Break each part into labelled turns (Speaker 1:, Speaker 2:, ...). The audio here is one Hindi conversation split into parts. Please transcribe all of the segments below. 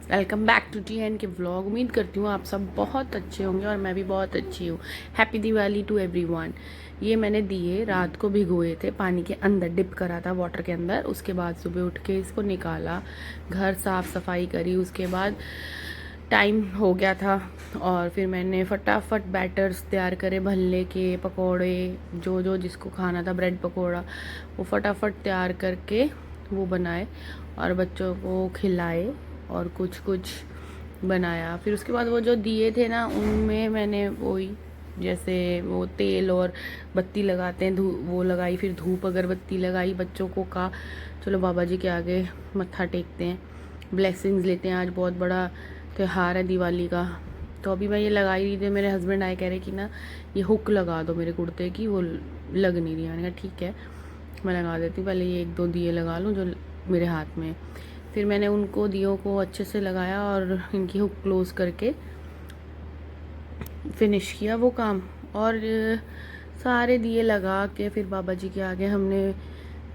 Speaker 1: वेलकम बैक टू TN के व्लॉग। उम्मीद करती हूँ आप सब बहुत अच्छे होंगे और मैं भी बहुत अच्छी हूँ। Happy Diwali to everyone. ये मैंने दिए रात को भिगोए थे, पानी के अंदर डिप करा था वाटर के अंदर। उसके बाद सुबह उठ के इसको निकाला, घर साफ़ सफाई करी। उसके बाद टाइम हो गया था और फिर मैंने फटाफट बैटर्स तैयार करे, भल्ले के पकोड़े, जो जो जिसको खाना था, ब्रेड पकोड़ा, वो फटाफट तैयार करके वो बनाए और बच्चों को खिलाए और कुछ कुछ बनाया। फिर उसके बाद वो जो दिए थे ना, उनमें मैंने वही जैसे वो तेल और बत्ती लगाते हैं, वो लगाई, फिर धूप अगरबत्ती लगाई। बच्चों को कहा चलो बाबा जी के आगे मत्था टेकते हैं, ब्लेसिंग्स लेते हैं। आज बहुत बड़ा त्यौहार है दिवाली का। तो अभी मैं ये लगा ही रही थी, मेरे हस्बैंड आए, कह रहे कि ना ये हुक लगा दो मेरे कुर्ते की, वो लग नहीं रही। मैंने कहा ठीक है मैं लगा देती हूँ, पहले ये एक दो दिए लगा लूँ जो मेरे हाथ में। फिर मैंने उनको दियों को अच्छे से लगाया और इनकी हुक क्लोज करके फिनिश किया वो काम। और सारे दिए लगा के फिर बाबा जी के आगे हमने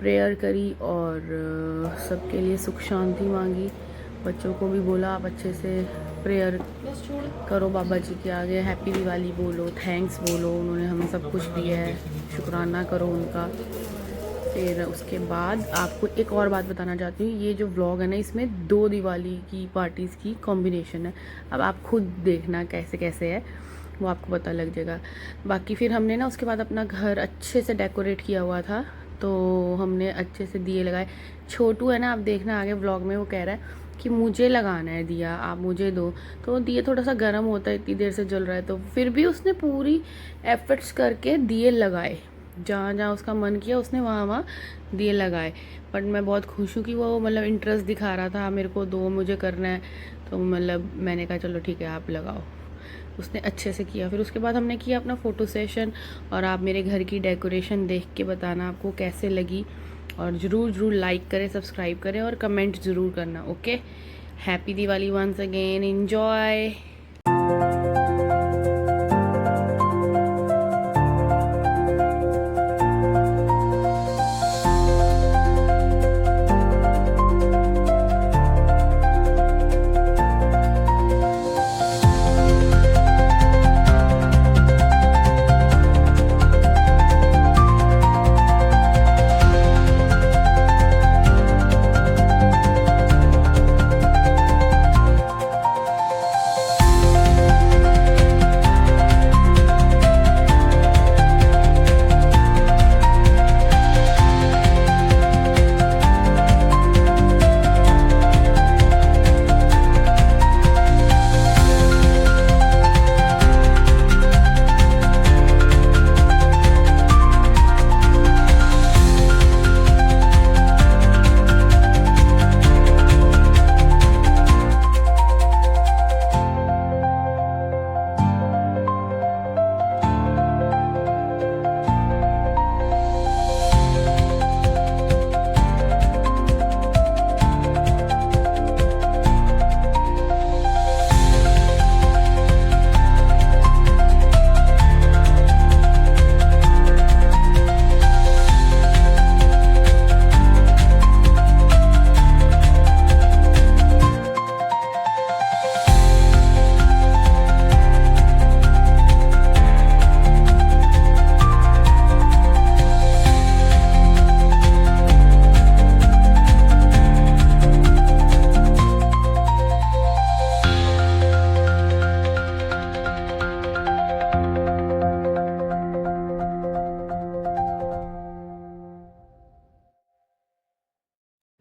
Speaker 1: प्रेयर करी और सबके लिए सुख शांति मांगी। बच्चों को भी बोला आप अच्छे से प्रेयर करो बाबा जी के आगे, हैप्पी दिवाली बोलो, थैंक्स बोलो, उन्होंने हमें सब कुछ दिया है, शुक्राना करो उनका। फिर उसके बाद आपको एक और बात बताना चाहती हूँ, ये जो व्लॉग है ना, इसमें 2 दिवाली की पार्टीज़ की कॉम्बिनेशन है। अब आप खुद देखना कैसे कैसे है, वो आपको पता लग जाएगा। बाकी फिर हमने ना उसके बाद अपना घर अच्छे से डेकोरेट किया हुआ था, तो हमने अच्छे से दिए लगाए। छोटू है ना, आप देखना आगे व्लॉग में, वो कह रहा है कि मुझे लगाना है दिया, आप मुझे दो। तो दिए थोड़ा सा गर्म होता है, इतनी देर से जल रहा है, तो फिर भी उसने पूरी एफर्ट्स करके दिए लगाए। जहाँ जहाँ उसका मन किया उसने वहाँ वहाँ दिए लगाए। बट मैं बहुत खुश हूँ कि वो मतलब इंटरेस्ट दिखा रहा था, मेरे को दो, मुझे करना है। तो मतलब मैंने कहा चलो ठीक है आप लगाओ। उसने अच्छे से किया। फिर उसके बाद हमने किया अपना फ़ोटो सेशन। और आप मेरे घर की डेकोरेशन देख के बताना आपको कैसे लगी, और ज़रूर ज़रूर लाइक करें, सब्सक्राइब करें और कमेंट ज़रूर करना। Okay, happy Diwali once again, enjoy.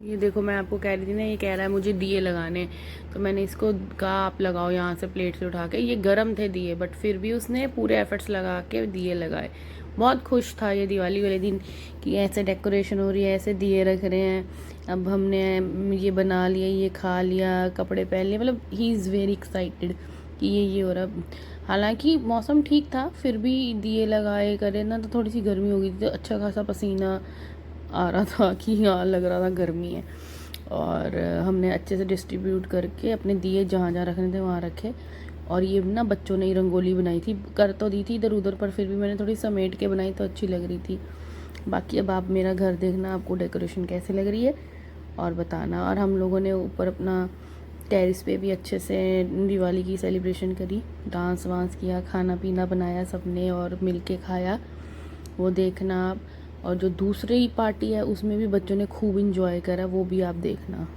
Speaker 1: ये देखो, मैं आपको कह रही थी ना, ये कह रहा है मुझे दिए लगाने, तो मैंने इसको कहा आप लगाओ यहाँ से प्लेट से उठा के। ये गर्म थे दिए, बट फिर भी उसने पूरे एफर्ट्स लगा के दिए लगाए। बहुत खुश था ये दिवाली वाले दिन कि ऐसे डेकोरेशन हो रही है, ऐसे दिए रख रहे हैं। अब हमने ये बना लिया, ये खा लिया, कपड़े पहन लिए, मतलब ही इज़ वेरी एक्साइटेड कि ये हो रहा। हालांकि मौसम ठीक था, फिर भी दिए लगाए करे ना, तो थोड़ी सी गर्मी हो गई थी, तो अच्छा खासा पसीना आ रहा था कि हाँ लग रहा था गर्मी है। और हमने अच्छे से डिस्ट्रीब्यूट करके अपने दिए जहाँ जहाँ रखने थे वहाँ रखे। और ये ना बच्चों ने ही रंगोली बनाई थी, कर तो दी थी इधर उधर, पर फिर भी मैंने थोड़ी समेट के बनाई तो अच्छी लग रही थी। बाकी अब आप मेरा घर देखना, आपको डेकोरेशन कैसे लग रही है और बताना। और हम लोगों ने ऊपर अपना टेरिस पे भी अच्छे से दिवाली की सेलिब्रेशन करी, डांस वांस किया, खाना पीना बनाया सबने और मिल के खाया, वो देखना आप। और जो दूसरी पार्टी है उसमें भी बच्चों ने खूब इंजॉय करा, वो भी आप देखना।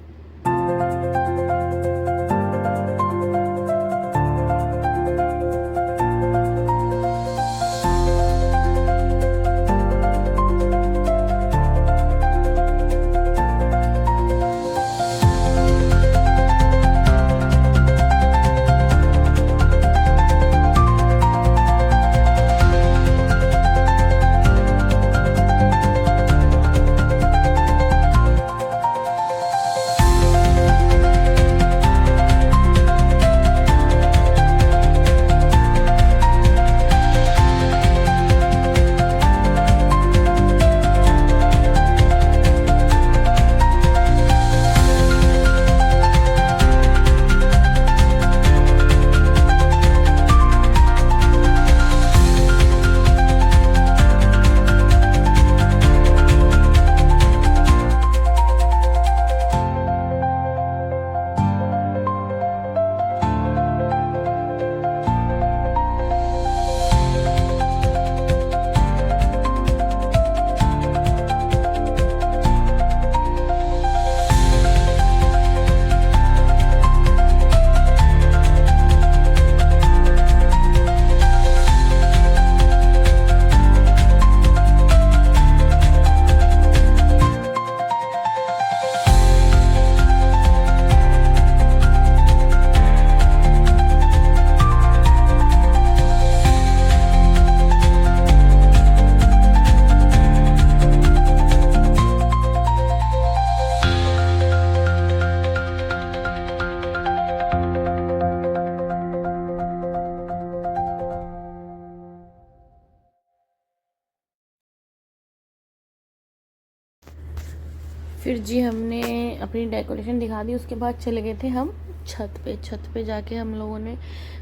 Speaker 1: फिर जी हमने अपनी डेकोरेशन दिखा दी, उसके बाद चले गए थे हम छत पे। छत पे जाके हम लोगों ने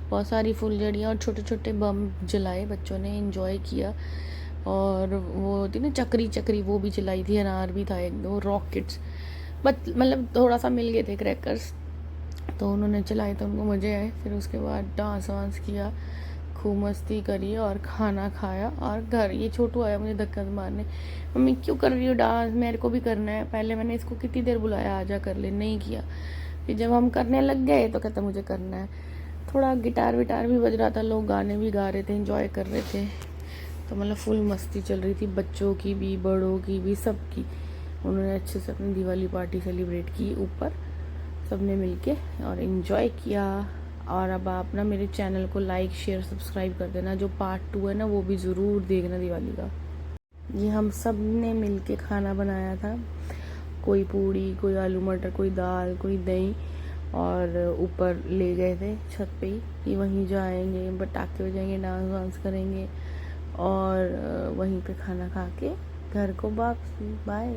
Speaker 1: बहुत सारी फुलझड़ियाँ और छोटे छोटे बम जलाए, बच्चों ने एंजॉय किया। और वो होती ना चक्री चक्री, वो भी जलाई थी, अनार भी था, एक दो रॉकेट्स, बट मतलब थोड़ा सा मिल गए थे क्रैकर्स, तो उन्होंने चलाए तो उनको मज़े आए। फिर उसके बाद डांस वांस किया, खूब मस्ती करी और खाना खाया। और घर ये छोटू आया मुझे धक्का मारने, मम्मी क्यों कर रही हो डांस, मेरे को भी करना है। पहले मैंने इसको कितनी देर बुलाया आजा कर ले, नहीं किया। फिर जब हम करने लग गए तो कहता मुझे करना है। थोड़ा गिटार विटार भी बज रहा था, लोग गाने भी गा रहे थे, एंजॉय कर रहे थे, तो मतलब फुल मस्ती चल रही थी, बच्चों की भी बड़ों की भी सबकी। उन्होंने अच्छे से अपनी दिवाली पार्टी सेलिब्रेट की ऊपर सबने मिलके और इन्जॉय किया। और अब आप ना मेरे चैनल को लाइक शेयर सब्सक्राइब कर देना, जो पार्ट 2 है ना वो भी ज़रूर देखना दिवाली का। ये हम सब ने मिल के खाना बनाया था, कोई पूड़ी, कोई आलू मटर, कोई दाल, कोई दही, और ऊपर ले गए थे छत पे ही कि वहीं जाएंगे, पटाखे बजाएंगे, डांस वांस करेंगे और वहीं पे खाना खा के घर को वापसी। बाय।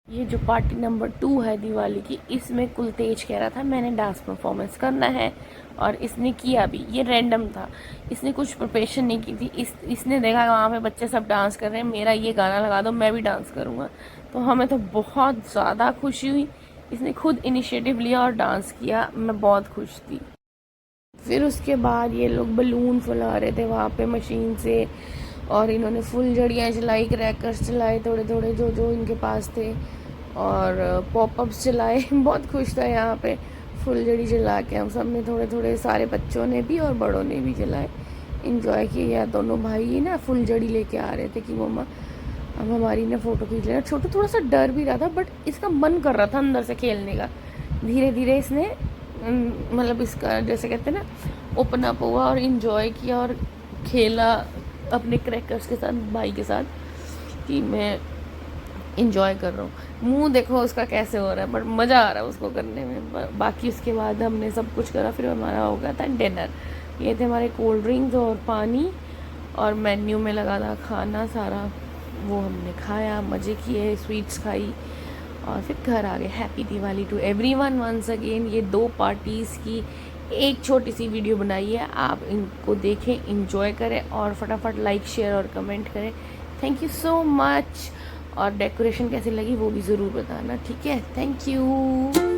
Speaker 1: ये जो पार्टी नंबर 2 है दिवाली की, इसमें कुलतेज कह रहा था मैंने डांस परफॉर्मेंस करना है और इसने किया भी। ये रैंडम था, इसने कुछ प्रिपरेशन नहीं की थी। इसने देखा वहाँ पे बच्चे सब डांस कर रहे हैं, मेरा ये गाना लगा दो मैं भी डांस करूँगा। तो हमें तो बहुत ज़्यादा खुशी हुई। इसने खुद इनिशिएटिव लिया और डांस किया, मैं बहुत खुश थी। फिर उसके बाद ये लोग बलून फुला रहे थे वहाँ पे मशीन से, और इन्होंने फुलझड़ियाँ जलाई, क्रैकर्स चलाए थोड़े थोड़े जो जो इनके पास थे, और पॉपअप्स चलाए। बहुत खुश था यहाँ पे फुलझड़ी जला के। हम सब ने थोड़े थोड़े, सारे बच्चों ने भी और बड़ों ने भी जलाए, इंजॉय किया। दोनों भाई ना फुलझड़ी लेके आ रहे थे कि मम्मा अब हमारी ना फ़ोटो खींच लेना। छोटू थोड़ा सा डर भी रहा था, बट इसका मन कर रहा था अंदर से खेलने का। धीरे धीरे इसने मतलब इसका जैसे कहते हैं ना ओपन अप हुआ और इन्जॉय किया और खेला अपने क्रैकर्स के साथ, भाई के साथ, कि मैं इंजॉय कर रहा हूँ। मुंह देखो उसका कैसे हो रहा है, बट मज़ा आ रहा है उसको करने में। बाकी उसके बाद हमने सब कुछ करा, फिर हमारा हो गया था डिनर। ये थे हमारे कोल्ड ड्रिंक्स और पानी, और मेन्यू में लगा था खाना सारा, वो हमने खाया, मज़े किए, स्वीट्स खाई और फिर घर आ गए। Happy Diwali to everyone once again. ये 2 पार्टीज़ की एक छोटी सी वीडियो बनाई है, आप इनको देखें, इंजॉय करें और फटाफट लाइक शेयर और कमेंट करें। Thank you so much. और डेकोरेशन कैसी लगी वो भी ज़रूर बताना, ठीक है? Thank you.